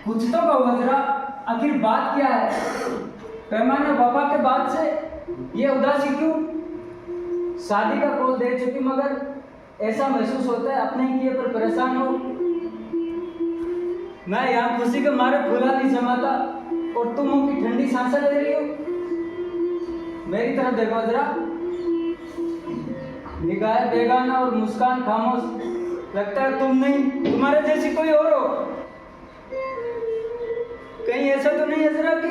कुछ तो कहो हजरा, आखिर बात क्या है? पैमाने वफा के बाद से ये उदासी क्यों? शादी का कॉल दे चुकी मगर ऐसा महसूस होता है अपने ही किए पर परेशान हो। मैं यहाँ खुशी के मारे फूला नहीं जमाता और तुम उनकी ठंडी सांसें ले रही हो। मेरी तरफ देखो हजरा, निगाह बेगाना और मुस्कान खामोश, लगता है तुम नहीं तुम्हारे जैसी कोई और हो। कहीं ऐसा तो नहीं हजरा कि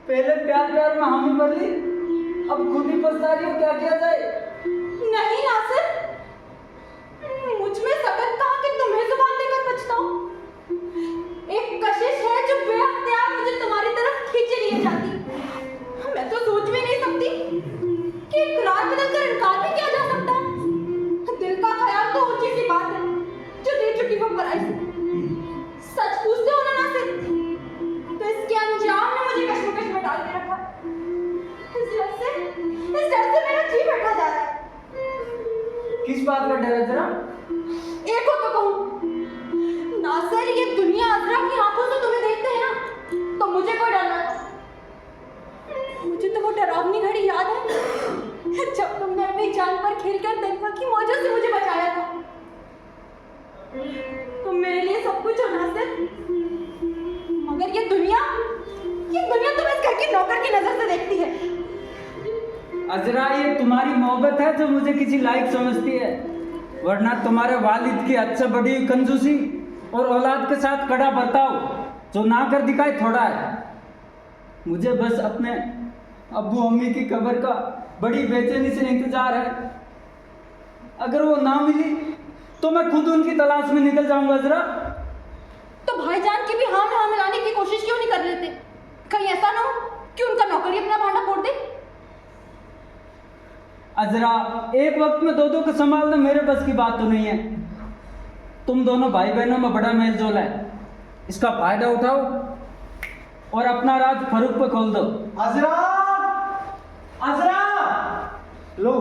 पहले प्यार प्यार में हामी भर ली, अब खुद ही पछता रही हो? क्या किया जाए? नहीं नासिर, मुझ में सकत कहा कि तुम्हें जुबान देकर पछताऊं। एक कशिश है जो बेअख्तियार मुझे तुम्हारी तरफ खींचे लिए जाती। मैं तो सोच भी नहीं सकती कि इकरार बदलकर इनकार भी किया जा सकता है। दिल का ख्याल तो ऊंची सी बात है जो दे चुकी वो पराई से। सच पूछते हो ना नासिर, तो इसके अंजाम ने मुझे कश्मकश में डाल के रखा। इस डर से मेरा जी बैठा जा रहा है। किस बात का डर है जरा? एक हो तो कहूँ नासिर, ये दुनिया अजरा की आंखों से तुम्हें देखते हैं ना, तो मुझे कोई डर ना। मुझे तो वो डरावनी घड़ी याद है जब तुमने अपनी जान पर खेलकर दरिया की मौजों से मुझे बचाया था। तुम मेरे लिए सब कुछ हो नासिर, मगर ये दुनिया तुम्हें इस घर की नौकर की नजर से देखती है। अजरा, ये तुम्हारी मोहब्बत है जो मुझे किसी लायक समझती है, वरना तुम्हारे वालिद की हद से बड़ी कंजूसी और औलाद के साथ कड़ा बर्ताव जो ना कर दिखाए थोड़ा है। मुझे बस अपने अब्बू अम्मी की कब्र का बड़ी बेचैनी से इंतजार है। अगर वो ना मिली तो मैं खुद उनकी तलाश में निकल जाऊंगा। अजरा, तो भाईजान की भी हाँ में हाँ मिलाने की कोशिश क्यों नहीं कर लेते? कहीं ऐसा ना हो कि उनका नौकरी अपना भांडा फोड़ दे। अजरा, एक वक्त में दो को संभालना मेरे बस की बात तो नहीं है। तुम दोनों भाई बहनों में बड़ा मेलजोल है, इसका फायदा उठाओ और अपना राज फरूक पे खोल दो। अजरा, अजरा, लो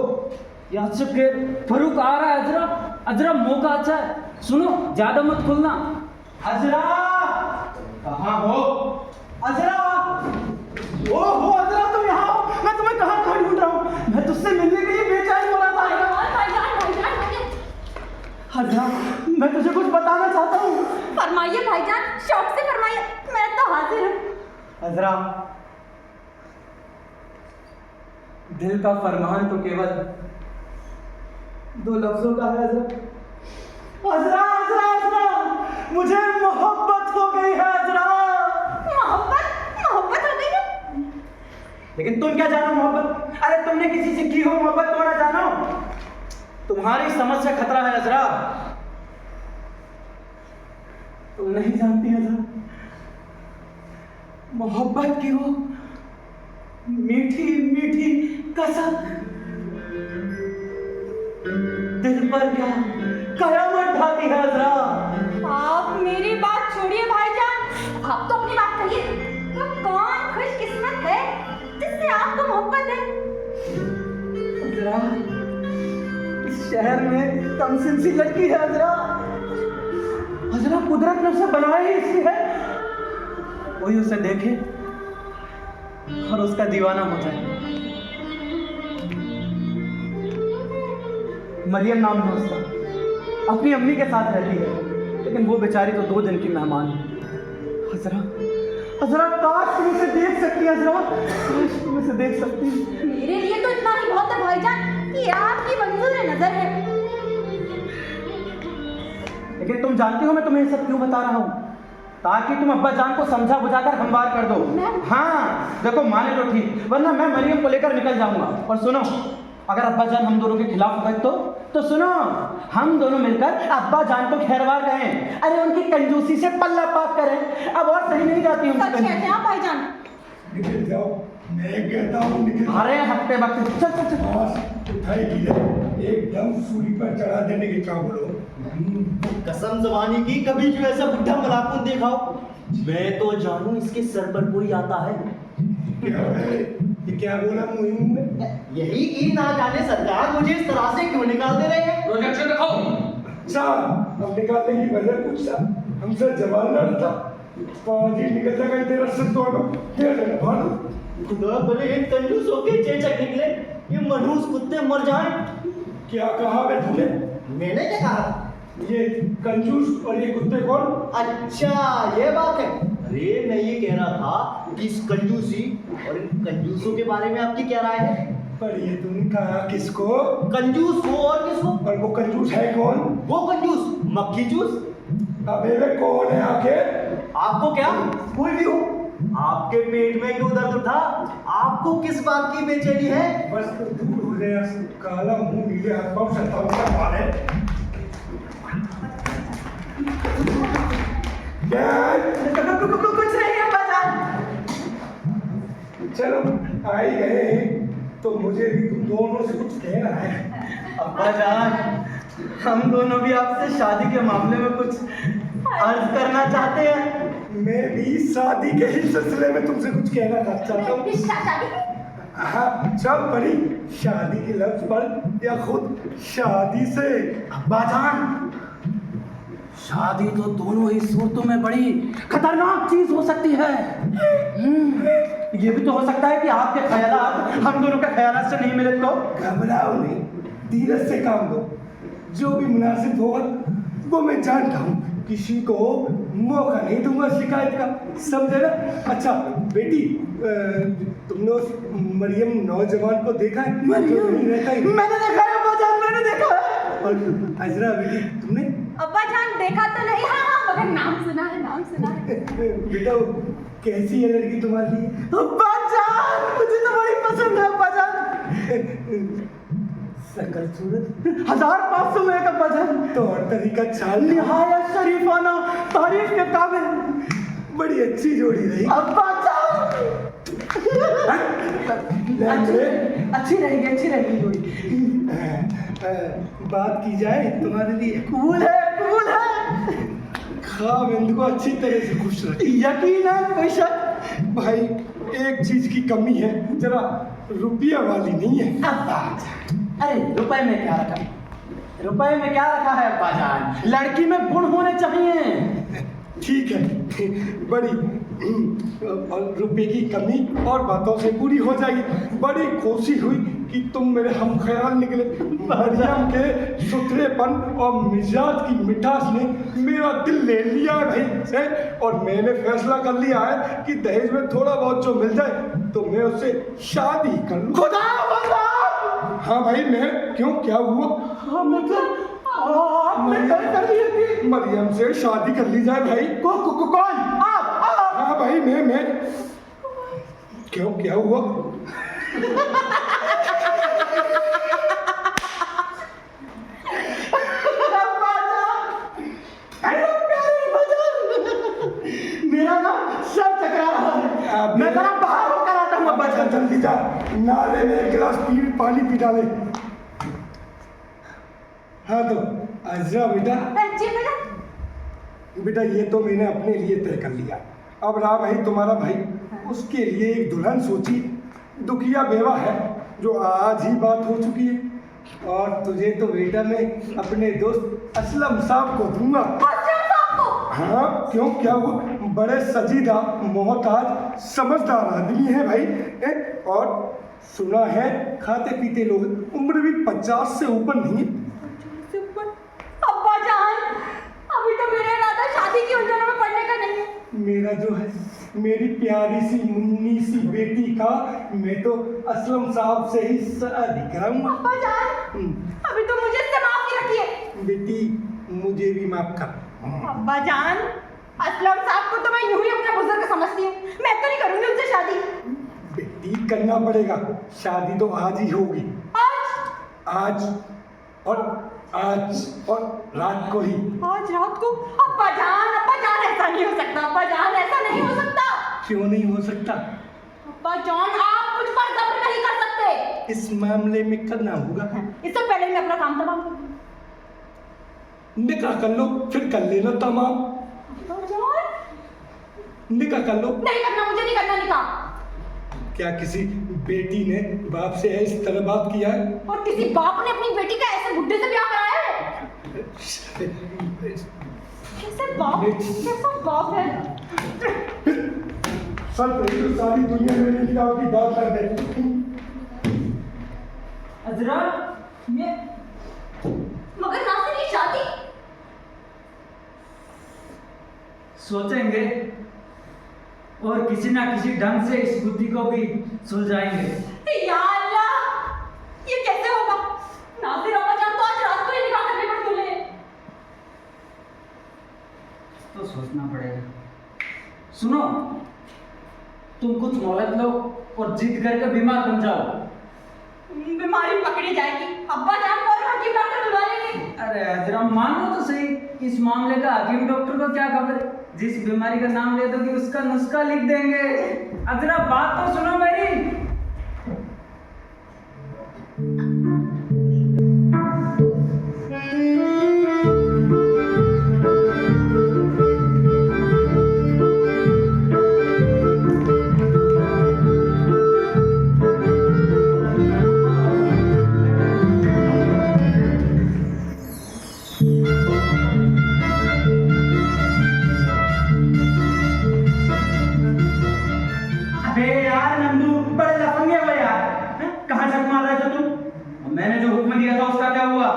यहाँ से फिर फरूक आ रहा है। अजरा, अजरा मौका अच्छा है, सुनो ज्यादा मत खुलना। अजरा, कहाँ हो? अजरा, ओ अजरा, तुम यहाँ हो? मैं तुम्हें कहाँ कहाँ ढूंढ रहा हूँ। मैं तुझसे मिलने के लिए बेचैन हो रहा था। भाईजान, अजरा, मैं तुझे कुछ बताना चाहता हूँ। फरमाइए भाईजान, शौक से फरमाइए, मैं तो हाजिर हूँ। अजरा, दिल का फरमान तो केवल 2 लफ्जों का है। अजरा, अजरा, अजरा, अजरा, मुझे मोहब्बत हो गई है। अजरा, मोहब्बत हो गई है? लेकिन तुम क्या जानो मोहब्बत? अरे तुमने किसी से की हो मोहब्बत, तो ना जानो। तुम्हारी समझ से खतरा है अजरा। तुम नहीं जानती अजरा, मोहब्बत की वो मीठी मीठी कसम दिल पर क्या कयामत ढाती है अजरा। आप मेरी बात छोड़िए भाईजान, आप तो अपनी बात कहिए। तो कौन खुशकिस्मत है जिससे आपको मोहब्बत है? अजरा, इस शहर में कमसिन सी लड़की है अजरा। अजरा, कुदरत ने उसे बनाया ही इसलिए है कोई उसे देखे और उसका दीवाना हो जाए। मरियम नाम है उसका, अपनी अम्मी के साथ रहती है, लेकिन वो बेचारी तो 2 दिन की मेहमान है। अजरा, अजरा, काश तुम उसे देख सकती है। अजरा, काश तुम उसे देख सकती। मेरे लिए तो इतना ही बहुत है भाईजान कि आपकी मंजूर नजर है। लेकिन तुम जानती हो मैं तुम्हें ये सब क्यों बता रहा हूँ? ताकि तुम अब्बा जान को समझा बुझाकर हमवार कर दो। हाँ देखो, माने तो ठीक, वरना मैं मरियम को लेकर निकल जाऊंगा। और सुनो, अगर अब्बा जान हम दोनों के खिलाफ हो गए तो तो सुनो, हम दोनों मिलकर अब्बा जान को खैरवार कहें, अरे उनकी कंजूसी से पल्ला पाक करें। अब और सही नहीं जाती उनकी सच कहते कंजूसी। हैं आप भाईजान। निकल जाओ, मैं कहता हूँ निकल। अरे हफ्ते वक्त चल चल चल। आवाज उठाएगी नहीं, एकदम सूली पर चढ़ा देने के क्या बोलो। कसम जबानी की कभी क्यों ऐसा बुढ़ा मलाकुन देखा हो? मैं तो जानू इसके सर पर कोई आता है। क्या है ये, क्या बोला मुहिम में? यही कि ना जाने सरकार मुझे इस तरह से क्यों निकाल दे रहे हैं। प्रोजेक्शन रखो। अच्छा, अब निकालने की वजह पूछा, हमसे जवाब ना था। पाजी निकल जाएगा तेरा सिर तोड़ दे देना भाड़। खुदा भले एक कंजूस होके चेचक निकले, ये मनहूस कुत्ते मर जाएं। क्या कहा बे तूने? मैंने क्या कहा? ये कंजूस और ये कुत्ते कौन? अच्छा ये बात है। अरे मैं ये कह रहा था कि इस कंजूसी और इन कंजूसों के बारे में आपकी क्या राय है? पर ये तूने कहा किसको? कंजूस को और किसको? और वो कंजूस है कौन? वो कंजूस मक्खी जूस। अबे वे कौन है आखिर? आपको क्या कोई भी हो, आपके पेट में क्यों दर्द उठा? आपको किस बात की बेचैनी है? बस तो दूर हो जाए, काला मुंह नीले हाथ पाँव शैतान का पाले। कुछ नहीं अब्बा जान। चलो आ ही गए तो मुझे भी तुम दोनों से कुछ कहना है। अब्बा जान, हम दोनों भी आपसे शादी के मामले में कुछ अर्ज करना चाहते हैं। मैं भी शादी के ही सिलसिले में तुमसे कुछ कहना चाहता हूँ। शादी हाँ, चल पड़ी शादी के लफ्ज पर या खुद शादी से। अब्बा जान, शादी तो दोनों ही सूरतों में बड़ी खतरनाक चीज हो सकती है। ये भी तो हो सकता है कि आपके ख्यालात हम दोनों के ख्यालात से नहीं मिले तो। घबराओ नहीं, धीरज से काम लो, जो भी मुनासिब होगा वो मैं जानता हूँ। किसी को मौका नहीं दूंगा शिकायत का, समझे ना? अच्छा बेटी, तुमने उस मरियम नौजवान को देखा है? जो नहीं रहता है। मैंने देखा है अब्बा जान, मैंने देखा है। और अजरा बेटी तुमने? अब्बा जान देखा तो नहीं, हाँ मगर नाम सुना है, नाम सुना है। बेटा वो कैसी है लड़की तुम्हारे लिए? अब्बा जान, मुझे तो बड़ी पसंद है अब्बा जान। शकल सूरत 1500 में एक अब्बा जान। तो और तरीका चाल निहायत शरीफाना, तारीफ के काबिल, बड़ी अच्छी जोड़ी रही। अब्बा जान। अच्छी रहेगी जोड़ी। बात की जाए तुम्हारे लिए, कबूल है। खाविंद को अच्छी तरह से खुश रख। यकीन है, कोई शक? भाई एक चीज की कमी है, जरा रुपया वाली नहीं है। अब्बा जान, अरे रुपए में क्या रखा? रुपए में क्या रखा है अब्बा जान? लड़की में गुण होने चाहिए। ठीक है, बड़ी और रुपए की कमी और बातों से पूरी हो जाएगी। बड़ी खुशी हुई कि तुम मेरे हम ख्याल निकले। मरियम के सुथरेपन और मिजाज की मिठास ने मेरा दिल ले लिया है भाई से, और मैंने फैसला कर लिया है कि दहेज में थोड़ा बहुत जो मिल जाए तो मैं उससे शादी कर लूँ। खुदा हाँ भाई, मैं क्यों, क्या हुआ? हाँ मतलब आपने तय कर लिया कि मरियम से शादी कर ली जाए भाई। कौन? आप? हाँ भाई, मैं क्यों, क्या हुआ? मेरा ना सर चकरा रहा है। मैं जरा बाहर होकर आता हूँ अब्बा जान। जल्दी जा, नाले में एक गिलास पानी पी डाले। हाँ तो अजरा बेटा, जी बेटा। बेटा ये तो मैंने अपने लिए तय कर लिया। अब रहा भाई तुम्हारा भाई, उसके लिए एक दुल्हन सोची। दुखिया बेवा है जो आज ही बात हो चुकी है। और तुझे तो बेटा मैं अपने दोस्त असलम साहब को दूंगा। हाँ क्यों, क्या वो बड़े सजीदा मोहताज समझदार आदमी है भाई। और सुना है खाते पीते लोग, उम्र भी 50 से ऊपर नहीं है। अब्बा जान, अभी तो मेरा इरादा शादी की उलझनों में पड़ने का नहीं है। मेरा जो है, मेरी प्यारी सी मुन्नी सी बेटी का मैं तो असलम साहब से ही शादी कराऊंगा। अब्बा जान, अभी तो मुझे इससे माफी रखिए। बेटी मुझे भी माफ कर। अब्बा जान, असलम साहब को तो मैं यूं ही अपने बुजुर्ग समझती हूँ। मैं तो नहीं करूंगी उनसे शादी। बेटी करना पड़ेगा, शादी तो आज ही होगी। आज? आज और आज और रात को ही। आज रात को? अब्बा जान ऐसा नहीं हो सकता। अब्बा जान ऐसा नहीं हो सकता। क्यों नहीं हो सकता? अब्बा जान आप मुझ पर जबर नहीं कर सकते। इस मामले में करना होगा। इससे पहले मैं अपना काम तमाम कर दूं। निकाह कर लो, फिर कर लेना तमाम। अब्बा जान निकाह कर लो। नहीं करना, मुझे नहीं करना निकाह। क्या किसी बेटी ने बाप से इस तरह बात किया है? और किसी बाप ने अपनी बेटी का ऐसे बुड्ढे से ब्याह कराया है? कैसा बाप है? सर तो सारी दुनिया में निकाह की बात कर दे। अजरा ये मगर नासिर ये शादी सोचेंगे और किसी ना किसी ढंग से इस बुद्धि को भी सुलझाएंगे। या अल्लाह, ये कैसे होगा? नासिर अब्बा जान तो आज रात को ही निकाह करने पर तुले। तो सोचना पड़ेगा। सुनो, तुम कुछ मोहलत लो और जिद करके बीमार बन जाओ। बीमारी पकड़ी जाएगी। अब्बा जान को और हकीम डॉक्टर बुलवा लेंगे। अरे अजरा मानो तो सही, इस मामले का हकीम डॉक्टर को क्या खबर? जिस बीमारी का नाम ले दोगे उसका नुस्खा लिख देंगे। अजरा बात तो सुनो मेरी। अबे यार नंदू, बड़े लफंगे हो यार। कहाँ झक मार रहे थे तुम? मैंने जो हुक्म दिया था उसका क्या हुआ?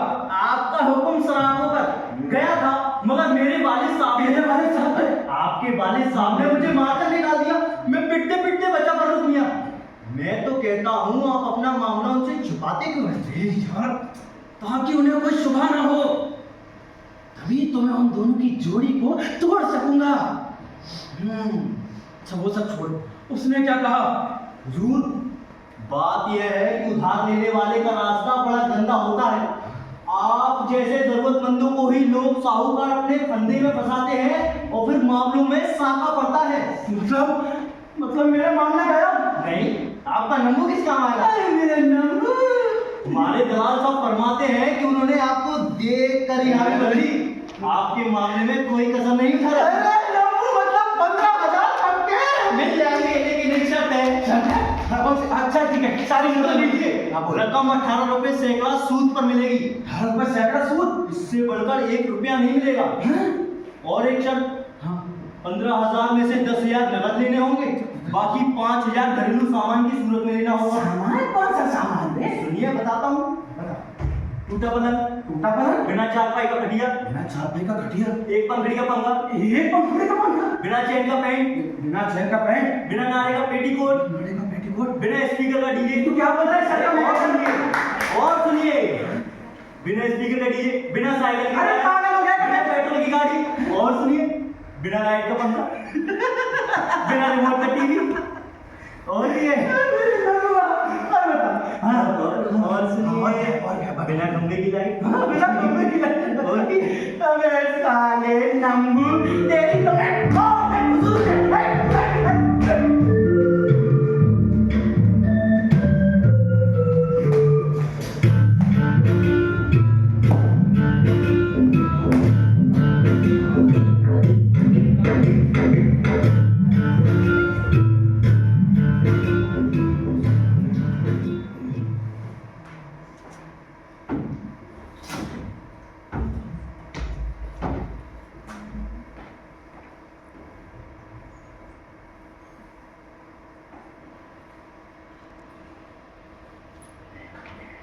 आपका हुक्म सराखों पर गया था, मगर मेरे वालिद साहब आपके वालिद साहब ने मुझे मारकर निकाल दिया। मैं पिटते पिटते बचा पर रुक गया। मैं तो कहता हूँ आप अपना मामला उनसे छुपाते क्यों हैं? यार, ताकि उन्हें कोई शुभा ना हो, तभी तो मैं उन दोनों की जोड़ी को तोड़ सकूंगा। अच्छा वो सब छोड़ो, उसने क्या कहा? हुजूर, बात यह है कि उधार लेने वाले का रास्ता बड़ा गंदा होता है। आप जैसे जरूरतमंदों को ही लोग साहूकार अपने फंदे में फंसाते हैं और फिर मामलों में साका पड़ता है। मतलब मेरा मामला गया नहीं, आपका नंबू किस काम आएगा? मेरे नंबू। हमारे दलाल साहब फरमाते हैं कि उन्होंने आपको देख कर यहाँ पे बदली। आपके मामले में कोई कसर नहीं उठा रहा। अरे नंबू, मतलब 15,000 पक्के मिल जाएंगे, लेकिन एक शर्त है। अच्छा ठीक है, सारी सुन लीजिए, रकम 18 रुपए सैकड़ा सूद पर मिलेगी। 18 रुपए सैकड़ा सूद? इससे बढ़कर 1 रुपया नहीं मिलेगा। और एक शर्त, 15,000 में से 10,000 नकद लेने होंगे, बाकी 5,000 घरेलू सामान की सूरत में लेना होगा। सामान? कौन सा सामान रे? सुनिए बताता हूँ। टूटा पलंग, बिना चारपाई का खटिया, बिना चारपाई का खटिया, एक पंखड़ी का पंखा, एक पंखड़ी का पंखा, बिना चैन का पैंट, बिना चैन का पैंट, बिना नारे का पेटीकोट, नारे का पेटीकोट, बिना स्पीकर का डीजे। तू क्या बोल रहा है? सर और सुनिए, और सुनिए, बिना स्पीकर का डीजे, बिना साइकिल की अरे पागल हो गया क्या? बिना पेट्रोल की गाड़ी। और सुनिए, बिना लाइट का पंखा, बिना रिमोट का टीवी। और ये और सुनिए, बिना खंभे की लाइट, बिना खंभे की लाइट। और की अबे साले नंबू, तेरी तो मैं हुजूर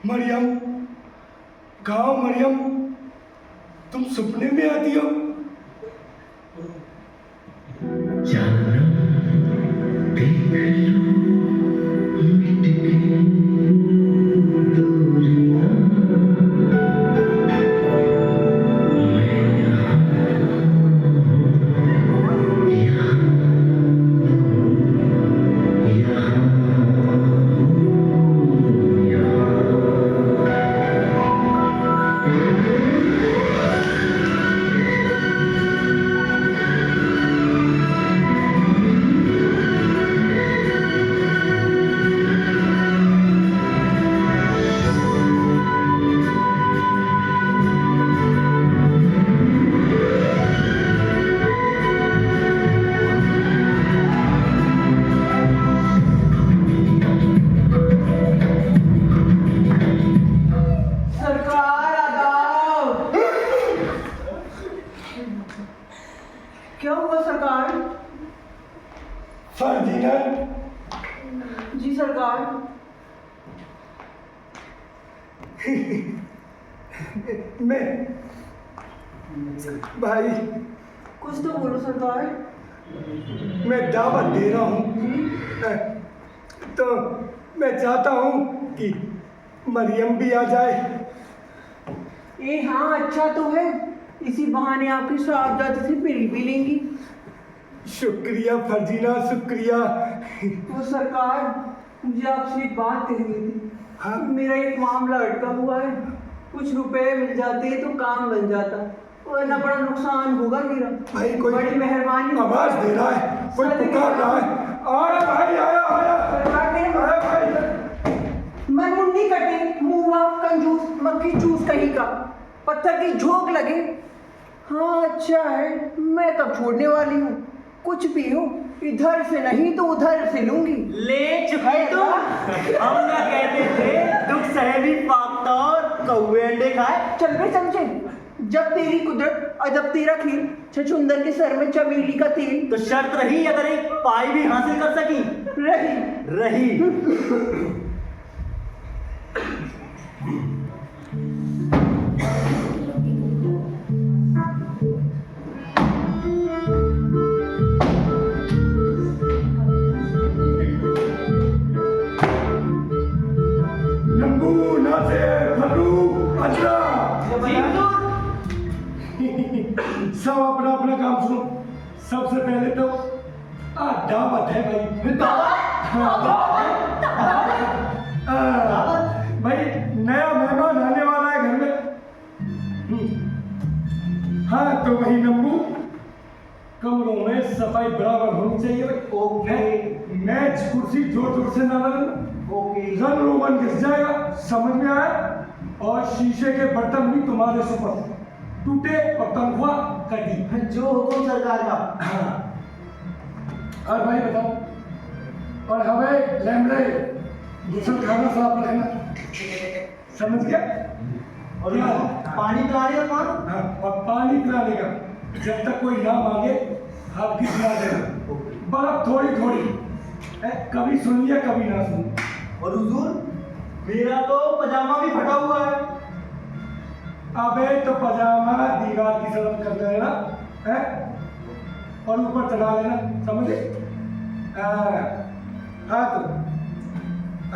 मरियम, कहाँ मरियम? तुम सपने में आती हो? क्या हुआ सरकार? फर्जीनंद, जी सरकार। मैं भाई, कुछ तो बोलो सरकार। मैं दावत दे रहा हूँ, तो मैं चाहता हूँ कि मरियम भी आ जाए। ए हाँ, अच्छा तो है, इसी बहाने आपकी साहबजादी से मिल भी लेंगी। शुक्रिया फर्जीना, शुक्रिया। वो सरकार, मुझे आपसे एक बात कहनी थी। हाँ? मेरा एक मामला अटका हुआ है, कुछ रुपए मिल जाते तो काम बन जाता, वरना बड़ा नुकसान होगा मेरा। भाई कोई बड़ी मेहरबानी। आवाज दे रहा है, कोई पुकार रहा है। आया भाई, आया आया सरकार मेरे आया भाई। मन मुंडी कटे, मुआ कंजूस, मक्खी चूस कहीं का, पत्थर की झोंक लगे। हाँ अच्छा है, मैं कब छोड़ने वाली हूँ। कुछ भी हो, इधर से नहीं तो उधर से लूंगी। ले चुकी तुम। हम क्या कहते थे, दुख सहे भी पाकता और कौवे अंडे खाए। चल बे चमचे, जब तेरी कुदरत अजब तेरा खेल, छछुंदर के सर में चमेली का तेल। तो शर्त रही, अगर एक पाई भी हासिल कर सकी। रही रही। नंबू, नासिर, फल्लू, अजरा, सब अपना अपना काम सुनो। सबसे पहले तो दावत है भाई। भाई नया मेहमान आने वाला है घर में। हाँ तो वही नंबू, कमरों में सफाई बराबर होनी चाहिए भाई। ओके। मैच कुर्सी जोर जोर से ना लगना। ओके। रंग रोगन घिस जाएगा, समझ में आया? और शीशे के बर्तन भी तुम्हारे सुपर, टूटे और तनख्वाह कटी। जो हुकुम सरकार का। हाँ। और भाई बताओ, और हमें लैमड़े गुसल खाना साफ रखना, समझ गया? और पानी पिलाने का कौन? हाँ, और पानी पिलाने का जब तक कोई ना मांगे हाथ भी पिला देना, बर्फ थोड़ी थोड़ी, कभी सुनिए कभी ना सुनिए। और हुजूर, मेरा तो पजामा भी फटा हुआ है। अबे तो पजामा दीवार की तरफ कर लेना है और ऊपर चढ़ा लेना, समझे? हाँ तो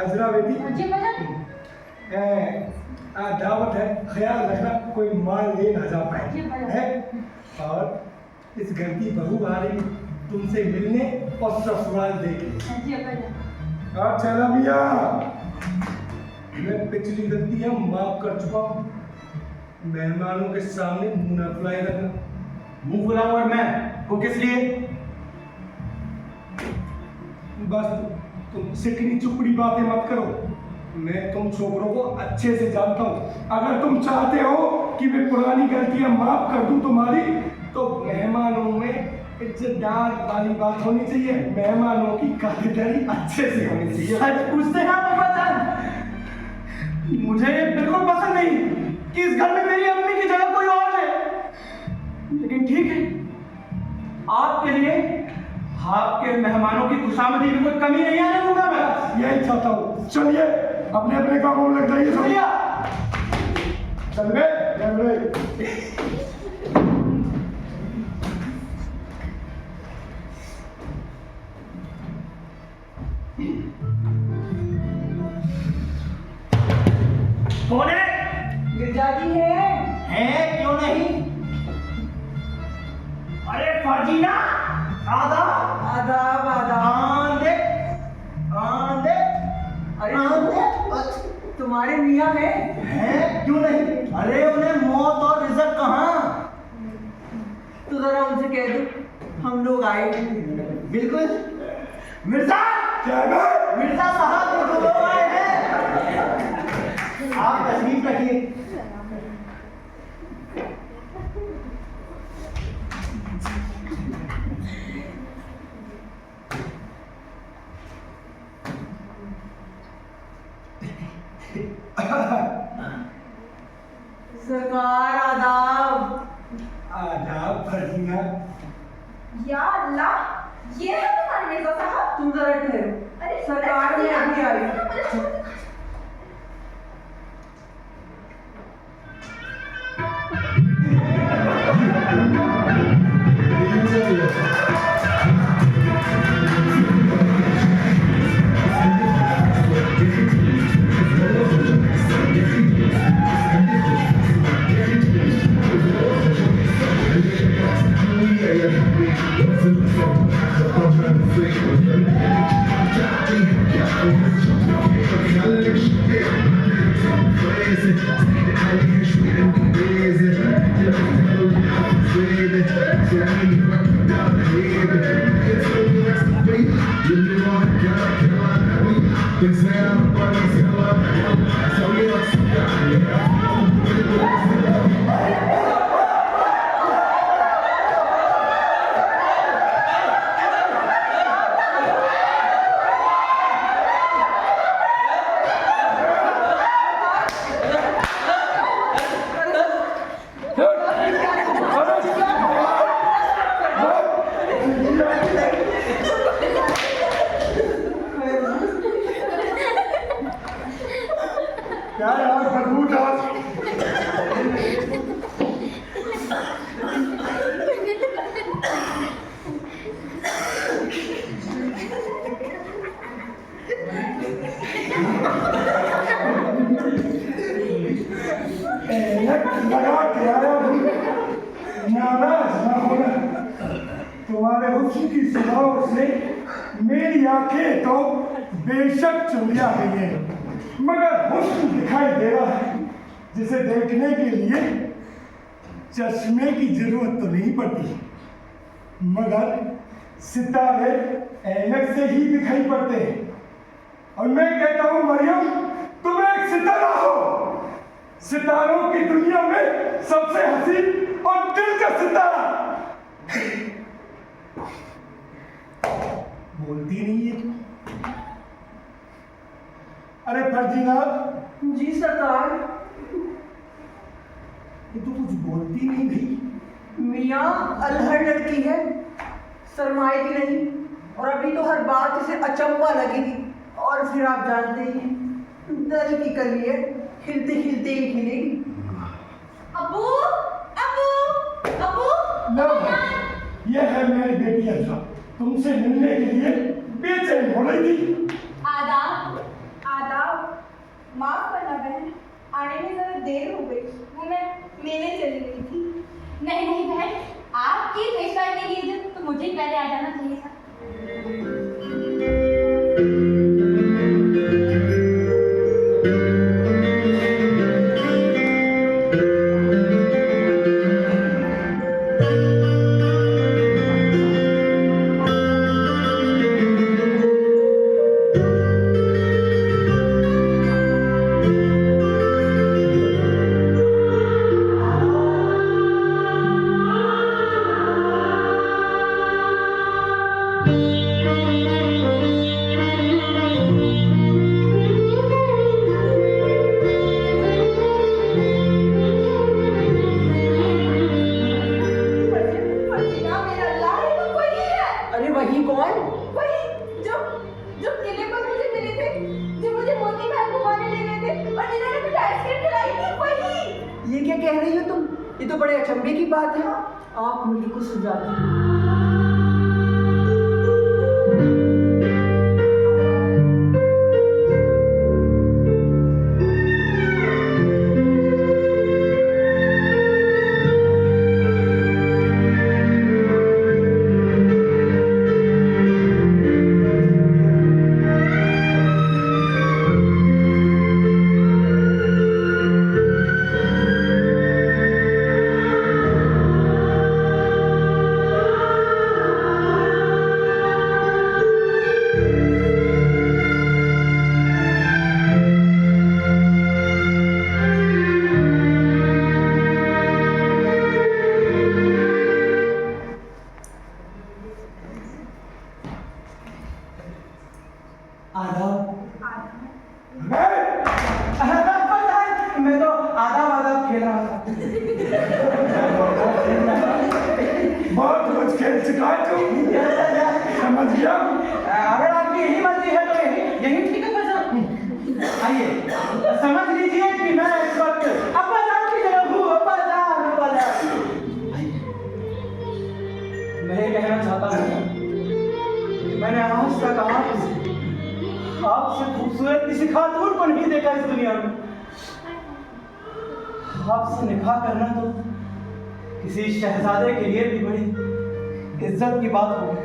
अजरा बेटी, जी भैया। दावत है, ख्याल रखना कोई माल ले ना जा जी पाए भैया। है। और इस घर की बहू आ रही तुमसे मिलने और ससुराल देखने। जी भैया। और चला मिया, मैं पिछली गलतियां माफ कर चुका हूँ। मेहमानों के सामने मुंह न फुलाए रखना। मुंह फुलाऊं और मैं? वो किस लिए? बस तुम सिकनी चुपड़ी बातें मत करो। मैं तुम छोकरों को अच्छे से जानता हूँ। अगर तुम चाहते हो कि मैं पुरानी गलतियां माफ कर दूं तुम्हारी, तो मेहमानों में इज्जतदार वाली बात होनी चाहिए। मेहमानों की खातिरदारी अच्छे से होनी चाहिए। सच पूछते हैं आप अब्बाजान? मुझे ये बिल्कुल पसंद नहीं कि इस घर में मेरी अम्मी की जगह कोई और है। लेकिन ठीक है, आपके लिए आपके मेहमानों की खुशामदी में कोई कमी नहीं आने दूंगा मैं। यही चाहता हूँ। चलिए अपने अपने कामों में लग जाइए। भैया, चल गए। कौन है? गिरजाजी है। हैं क्यों नहीं? अरे फर्जीना, आदाब। आदाब आदाब। आंदे आंदे। अरे तुम्हारे मियाँ है? हैं क्यों नहीं? अरे उन्हें मौत और रिजक कहाँ? तो जरा उनसे कह दो हम लोग आए। बिल्कुल। मिर्जा, क्या है? मिर्जा साहब तो लोग आए हैं। आप तशरीफ रखिए। सरकार आदाब। आदाब फर्जीना। या अल्लाह, ये है तुम्हारे मिर्जा साहब। तुम जरा ठहरो, अरे सरकार में अभी आई। क्या यार बदबू डाल। लगा के आया हूँ, नाराज ना होना। तुम्हारे हुस्न की सुबह से मेरी आंखें तो बेशक चुलिया गई है, मगर हुस्न दिखाई दे रहा है जिसे देखने के लिए चश्मे की जरूरत तो नहीं पड़ती, मगर सितारे ऐनक से ही दिखाई पड़ते हैं। और मैं कहता हूँ मरियम, तुम एक सितारा हो, सितारों की दुनिया में सबसे हसीन और दिलकश सितारा। बोलती नहीं है। अरे फर्जीना। जी सरकार। ये तो कुछ बोलती नहीं भाई। मियाँ अल्हड़ लड़की है, सरमाए की नहीं, और अभी तो हर बात इसे अचंभा लगेगी। और फिर आप जानते ही हैं, दल की कली है, हिलते हिलते ही हिलेगी। अबू, अबू, अबू, लो, ये है मेरी बेटी अल्फा, तुमसे मिलने के लिए बेचैन हो रही थी। आदाब, आदाब। माफ करना बहन, आने में जरा देर हो गई, वो मैं मेले चली गई थी। नहीं नहीं बहन, आपकी पेशवाई के लिए तो मुझे पहले आ जाना चाहिए था। फर्जीना, मेरा अल्लाह, ये तो वही है। अरे वही कौन? वही जो किले पर मुझे मिले थे, जो मुझे मोती महल घुमाने ले गए थे और जिन्होंने मुझे आइसक्रीम खिलाई थी, वही। ये क्या कह रही हो तुम? ये तो बड़े अचंभे की बात है। आप मुझे कुछ सुझाती। मैं तो आदाब खेल रहा था। बहुत कुछ खेल चुका है तू समझ गया। अगर आपकी यही मर्जी है तो यही ठीक है भाईजान। आइए समझ लीजिए कि मैं इस वक्त अब्बाजान की जगह हूँ। अब्बाजान आइए, मैं ये कहना चाहता हूँ कि मैंने आज तक आपसे खूबसूरत किसी खातून को नहीं देखा इस दुनिया में। आपसे निकाह करना तो किसी शहजादे के लिए भी बड़ी इज्जत की बात होगी।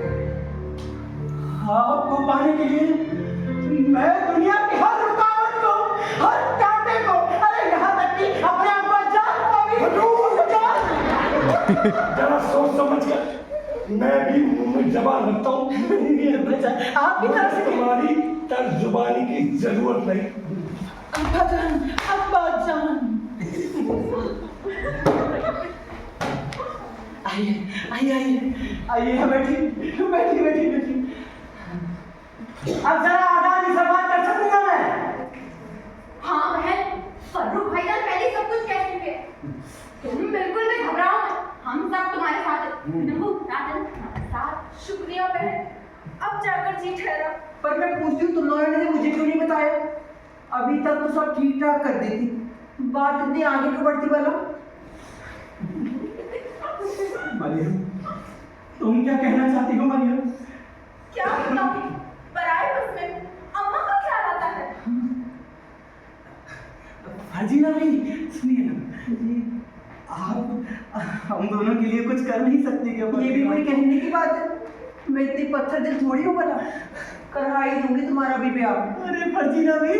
आपको पाने के लिए मैं दुनिया की हर रुकावट को, हर कांटे को, अरे यहाँ तक कि अपने अब्बाजान को भी जरा सोच समझ कर, मैं भी मुंह में जबान रखता हूँ। आपकी तरफ से तुम्हारी तर्जुबानी की जरूरत नहीं। अब्बाजान, अब्बाजान। आइए आइए आइए आइए, बैठिए बैठिए बैठिए बैठिए। अब जरा आजादी से बात कर सकती हूँ मैं? हाँ बहन, फर्रुख भाईजान पहले सब कुछ कह चुके हैं। तुम बिल्कुल भी घबराओ मत, हम सब तुम्हारे साथ हैं। नमो राजन साथ। शुक्रिया बहन, अब जाकर जी ठहरा। पर मैं पूछती हूँ, तुम लोगों ने मुझे क्यों नहीं बताया? अभी तक तो सब ठीक ठाक कर देती, बात इतनी आगे क्यों बढ़ती वाला? मरियम, तुम क्या कहना चाहती हो मरियम? क्या बताऊं, पराए बस में अम्मा का ख्याल आता है। फर्जीना भी सुनिए ना, आप हम दोनों के लिए कुछ कर नहीं सकते क्या? ये भी कोई कहने की बात है? मैं इतनी पत्थर दिल थोड़ी हूँ भला, करा ही दूंगी तुम्हारा भी ब्याह। अरे फर्जीना भी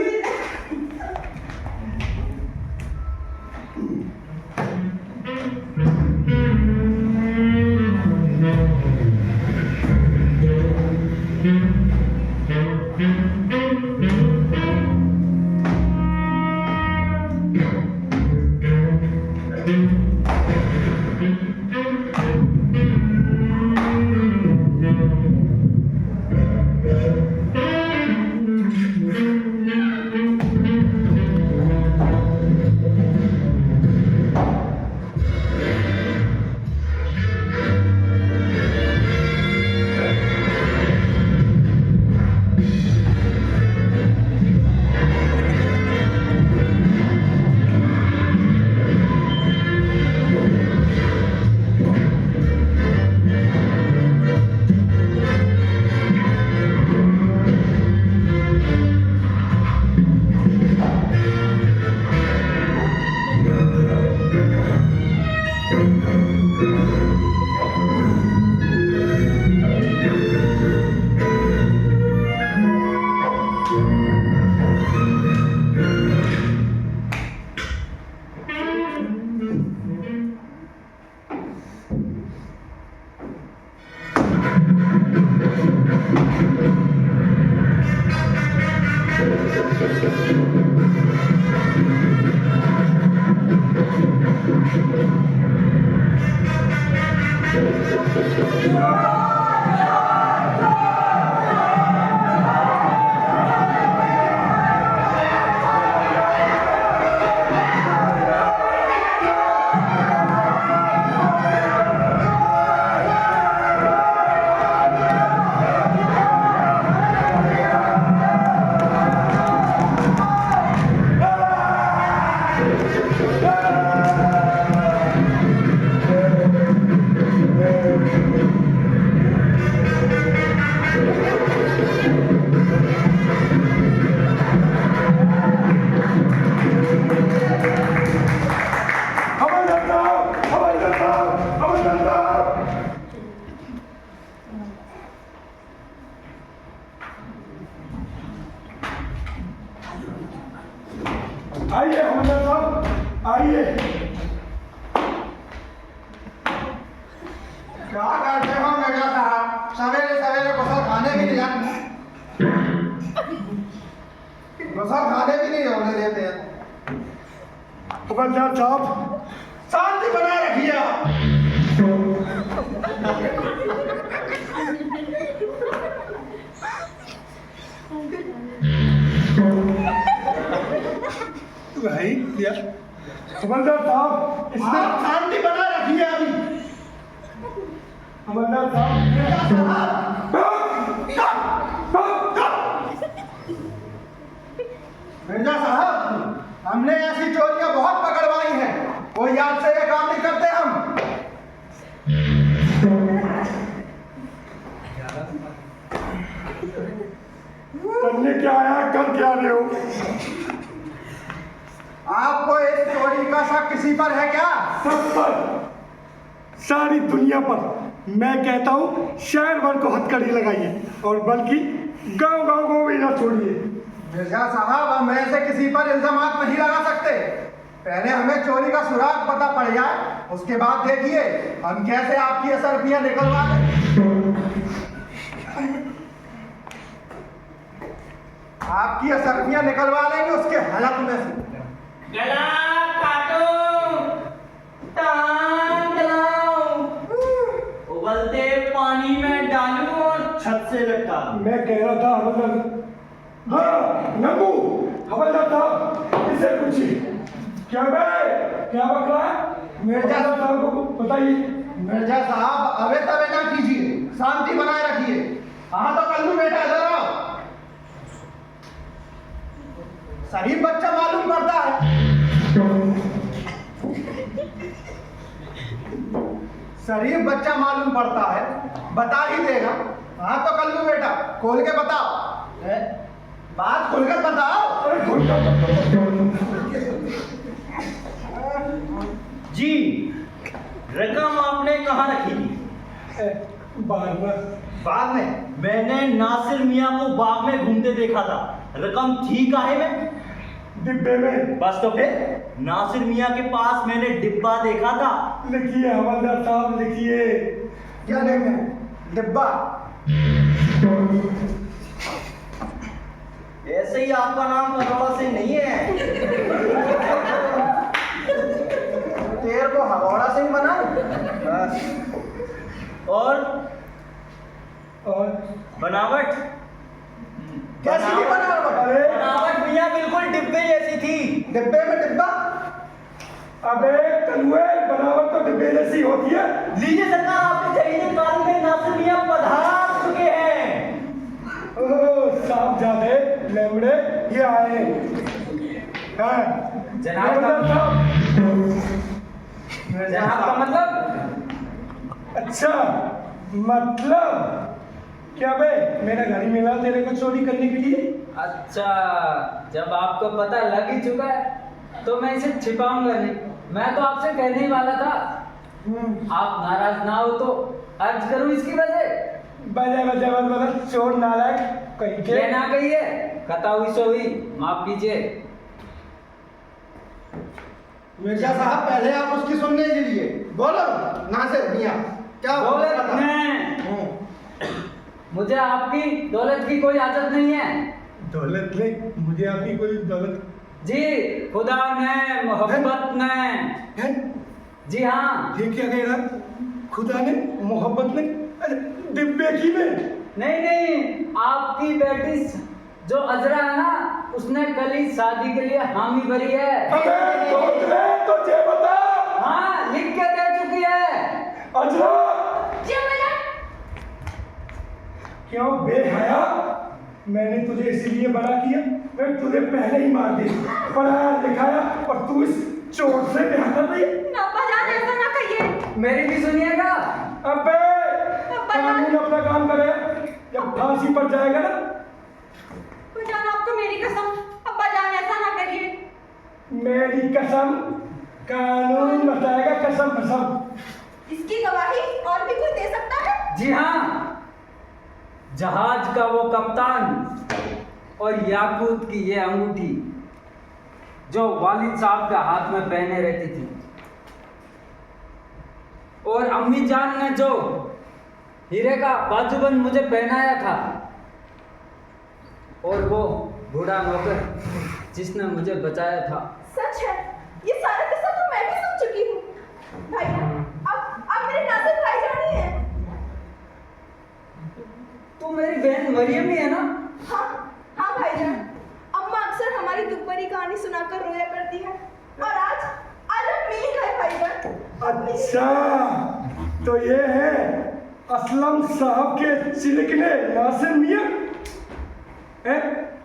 आइए हवलदार साहब, आइए। क्या करते हो मेरा साहब? सवेरे सवेरे गुसल खाने भी नहीं गुसल खाने भी नहीं होने देते हैं। हवलदार साहब, शांति बनाए रखिए आप। भाई क्या हवलदार साहब, इसमें आप शांति बनाए रखिए अभी। हवलदार साहब मिर्जा साहब, हमने ऐसी चोरियां बहुत पकड़वाई हैं, कोई याद से ये काम नहीं करते हम। करने क्या आया, कर क्या रहे हो? आपको इस चोरी का शक किसी पर है क्या? सब पर, सारी दुनिया पर। मैं कहता हूँ शहर भर को हथकड़ी लगाइए, और बल्कि गांव गांव को भी ना छोड़िए। मिर्जा साहब, हम ऐसे किसी पर इल्जाम नहीं लगा सकते। पहले हमें चोरी का सुराग पता पड़ जाए, उसके बाद देखिए हम कैसे आपकी असरफियां निकलवा दें। आपकी असरफियां निकलवा लेंगे उसके हलक में से। गला काटो, टांग चलाओ, उबलते पानी में डालूं और छत से लटका दूं। मैं कह रहा था हवलदार, हाँ नंबू, हवलदार साहब इससे पूछिए क्या भाई, क्या बकरा है? मिर्जा साहब को बताइए। मिर्जा साहब, अबे तबे ना कीजिए, शांति बनाए रखिए। हाँ तो कल्लू बेटा इधर आओ। शरीफ बच्चा मालूम पड़ता है, शरीफ बच्चा मालूम पड़ता है, बता ही देगा। हाँ तो कल्लू बेटा खोल के बताओ, बात खुलकर बताओ। अरे जी, रकम आपने कहाँ रखी थी? बाद में मैंने नासिर मियाँ को बाग में घूमते देखा था। रकम थी काहे में? डिब्बे में। बस तो फिर नासिर मियाँ के पास मैंने डिब्बा देखा था। लिखिए हवलदार साहब, लिखिए। क्या लेंगे? डिब्बा। ऐसे ही आपका नाम हरौड़ा सिंह नहीं है? तेरे को हवौड़ा सिंह बना। और बनावट? कैसी थी बनावट? अरे बनावट मियाँ बिल्कुल डिब्बे जैसी थी। डिब्बे में डिब्बा। अबे कलुए, बनावट तो डिब्बे जैसी होती है। लीजिए सरकार, आपके शहीद काल में नासिर मियाँ पधार चुके हैं। ओह साहबजादे लेमड़े, ये आए हैं। जनाब हवलदार साहब। जनाब का मतलब? अच्छा मतलब क्या बे, मेरा घर ही मिला तेरे को चोरी करने के लिए? अच्छा, जब आपको पता लग ही चुका है तो मैं इसे छिपाऊंगा नहीं। मैं तो आपसे कहने ही वाला था, आप नाराज ना हो तो अर्ज करूं इसकी वजह। बजे बजे बस बस, चोर नालायक कहीं के। ये ना कहिए, कथा हुई सो हुई, माफ कीजिए। मिर्जा साहब, पहले आप उसकी सुनने दीजिए। बोलो नासिर मियाँ, क्या हुआ दौलत था? में मुझे आपकी दौलत की कोई आदत नहीं है। दौलत ले, मुझे आपकी कोई दौलत? जी, खुदा ने, मोहब्बत ने। है? जी हाँ। ये क्या कह रहा? खुदा ने, मोहब्बत ने? अरे डिब्बे की में? नहीं नहीं, आपकी बेटी जो अजरा है ना, उसने कल ही शादी के लिए हामी भरी है। अबे दोस्त ने तो ये बता। हाँ, लिख के दे चुकी है। अजरा, जी अम्मा, क्यों बेहया? मैंने तुझे इसीलिए बड़ा किया, मैं तुझे पहले ही मार दी, पढ़ाया लिखाया, और तू इस चोर से ब्याह कर रही है? अब्बा जान ऐसा ना कहिए। मेरी भी सुनिएगा। अबे कानून अपना काम करे, जब फांसी पर जाएगा ना। अब्बा जान, आपको मेरी कसम, अब्बा जान ऐसा ना करिए। मेरी कसम, कानून बताएगा कसम कसम। इसकी गवाही और भी कोई दे सकता है? जी हाँ, जहाज का वो कप्तान और याकूत की ये अंगूठी जो वालिद साहब के हाथ में पहने रहती थी, और अम्मी जान ने जो हीरे का बाजूबंद मुझे पहनाया था, और वो बूढ़ा नौकर जिसने मुझे बचाया था। सच है, ये सारा किस्सा तो मैं भी सुन चुकी हूँ। भाईजान, अब मेरे नासिर भाईजान ही है। तू मेरी बहन मरियम ही है ना? हाँ हाँ भाईजान, अम्मा अक्सर हमारी दुख भरी कहानी सुनाकर रोया करती है, और आज हम मिल गए भाईजान। अच्छा तो ये है असलम साहब के चिलकने नासिर मियां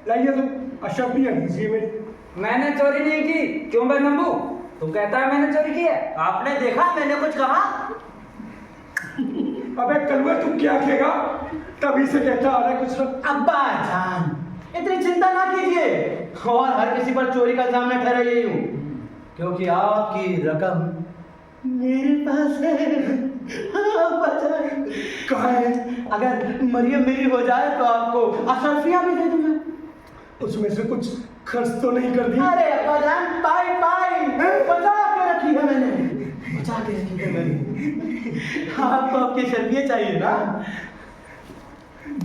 लाइए तो अशरफ मियां दीजिए मेरी। मैंने चोरी नहीं की, क्यों बे नंबू? तू कहता है मैंने चोरी की है? आपने देखा मैंने कुछ कहा? अबे कलुए तू क्या कहेगा? तभी से कहता आ रहा है कुछ ना। अब्बा जान इतनी चिंता ना कीजिए, और हर किसी पर चोरी का इल्जाम न ठहराइए यूं, क्योंकि आपकी रकम मेरे पास है। अब्बा जान कहाँ है? अगर मरियम मेरी हो जाए तो आपको अशरफिया भी दे दूंगा। उसमें से कुछ खर्च तो नहीं कर दी? अरे अब्बा जान पाई पाई बचा के रखी है मैंने, बचा के रखी है मैंने। आपको आपकी शर्फिया चाहिए ना,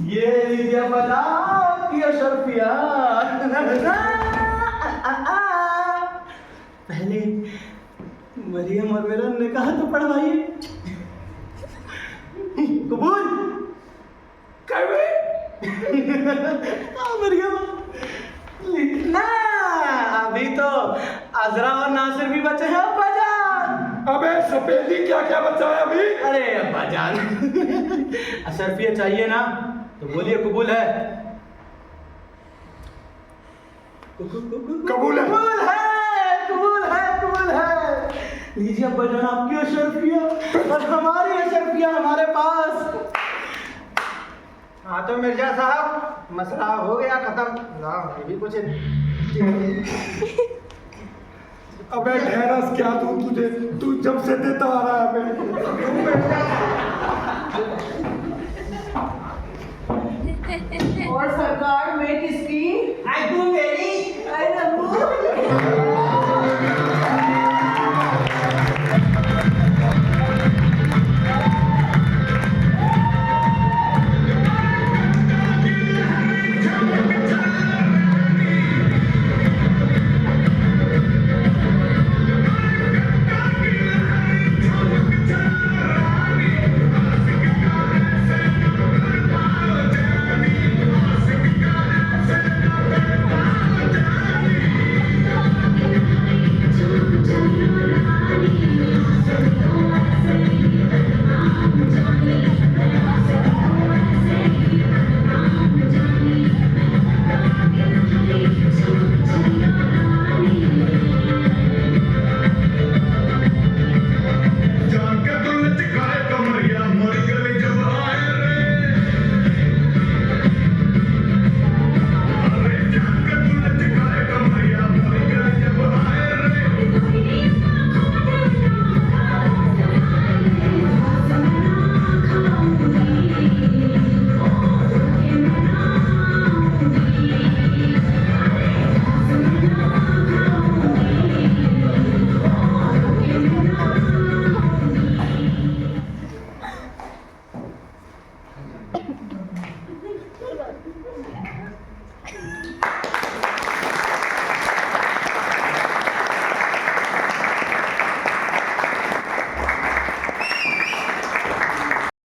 ये लीजिए अब्बा जान आपकी शर्फिया। पहले मरियम और मेरा निकाह तो पढ़वाइए। कबूल मरियम ना, अभी तो अजरा और नासिर भी बचे हैं अब्बा जान। अबे सफेदी क्या क्या बचा है अभी? अरे अब्बा जान अशरफिया चाहिए ना, तो बोलिए कबूल है? कबूल है। कबूल है, कबूल है, कबूल है। लीजिए अब्बा जान आपकी अशरफिया और हमारी अशरफिया हमारे पास। हाँ तो मिर्जा साहब मसला हो गया खत्म ना, ये भी कुछ अबे ठहरस क्या तू, तुझे तू जब से देता आ रहा है अबे। मिर्जा